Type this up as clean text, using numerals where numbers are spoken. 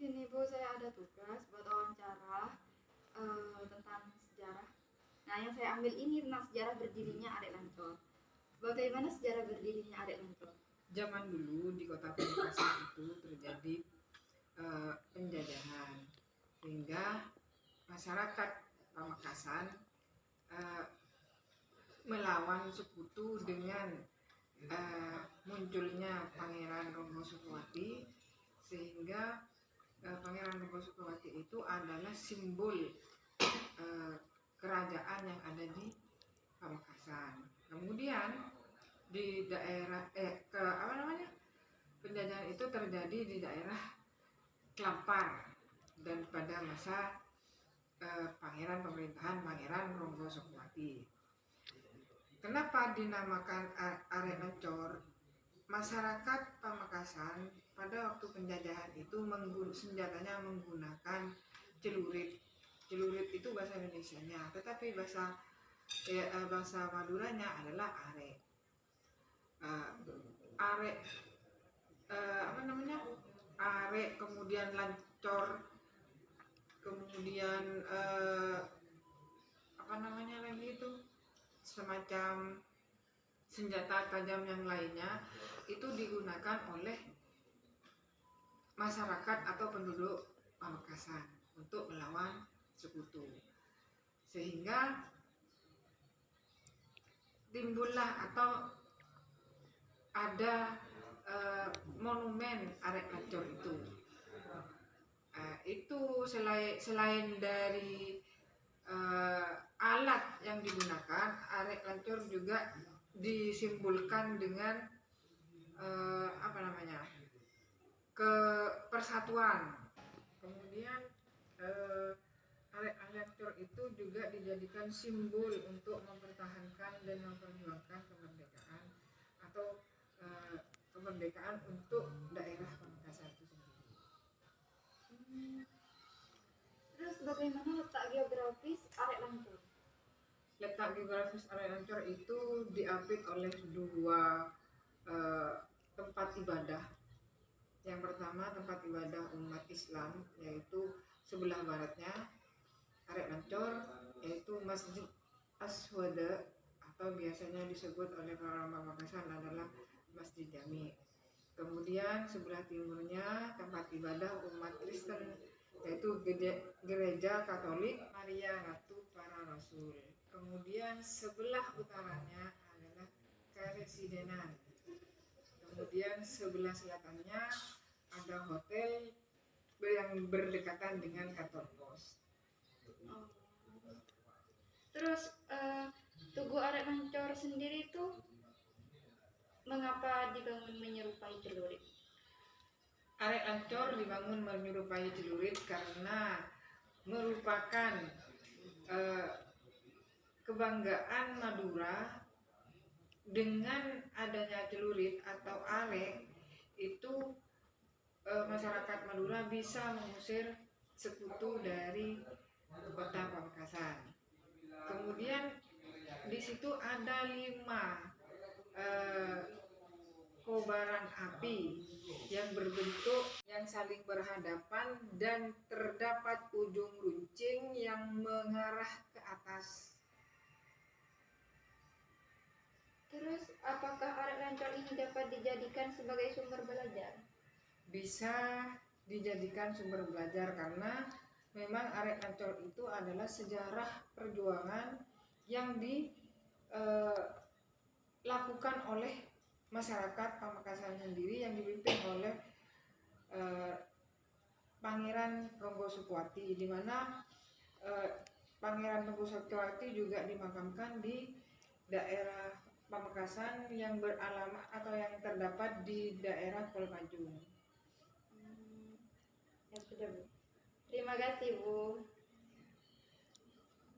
Gini Bu, saya ada tugas buat wawancara tentang sejarah. Nah, yang saya ambil ini tentang sejarah berdirinya Arek Lancor. Bagaimana sejarah berdirinya Arek Lancor? Zaman dulu di kota Pamekasan itu terjadi penjajahan, sehingga masyarakat Pamekasan melawan sekutu dengan munculnya Pangeran Ronggo Sukowati, sehingga Pangeran Ronggo Sukowati itu adalah simbol kerajaan yang ada di Pamekasan. Kemudian di daerah penjajahan itu terjadi di daerah Klampar dan pada masa pemerintahan Pangeran Ronggo Sukowati. Kenapa dinamakan Arek Lancor? Masyarakat Pamekasan pada waktu penjajahan itu senjatanya menggunakan celurit. Celurit itu bahasa Indonesianya, tetapi bahasa Maduranya adalah arek. Arek, kemudian lancor, kemudian lagi itu semacam senjata tajam yang lainnya itu digunakan oleh masyarakat atau penduduk Pamekasan untuk melawan sekutu, sehingga timbullah atau ada monumen Arek Lancor itu. Itu selain dari alat yang digunakan, Arek Lancor juga disimbolkan dengan persatuan. Kemudian Arek Lancor itu juga dijadikan simbol untuk mempertahankan dan memperjuangkan kemerdekaan atau kemerdekaan untuk daerah Pamekasan itu sendiri. Terus bagaimana letak geografis Arek Lancor? Letak geografis Arek Lancor itu diapit oleh dua tempat ibadah. Yang pertama tempat ibadah umat Islam, yaitu sebelah baratnya Arek Lancor, yaitu Masjid Aswada atau biasanya disebut oleh para Pamekasan adalah Masjid Jami. Kemudian sebelah timurnya tempat ibadah umat Kristen, yaitu Gereja Katolik Maria Ratu Para Rasul. Kemudian sebelah utaranya adalah Karesidenan. Kemudian sebelah selatannya ada hotel yang berdekatan dengan kantor pos. Terus Tugu Arek Lancor sendiri itu mengapa dibangun menyerupai celurit? Arek Lancor dibangun menyerupai celurit karena merupakan kebanggaan Madura. Dengan adanya celurit atau arek itu masyarakat Madura bisa mengusir sekutu dari kota Pamekasan. Kemudian di situ ada 5 kobaran api yang berbentuk yang saling berhadapan dan terdapat ujung runcing yang mengarah ke atas. Terus apakah Arek Lancor ini dapat dijadikan sebagai sumber belajar? Bisa dijadikan sumber belajar karena memang Arek Lancor itu adalah sejarah perjuangan yang dilakukan oleh masyarakat Pamekasan sendiri yang dipimpin oleh Pangeran Ronggo Sukowati, di mana Pangeran Ronggo Sukowati juga dimakamkan di daerah Pamekasan yang beralamat atau yang terdapat di daerah Kolmajung. Ya sudah Bu. Terima kasih Bu.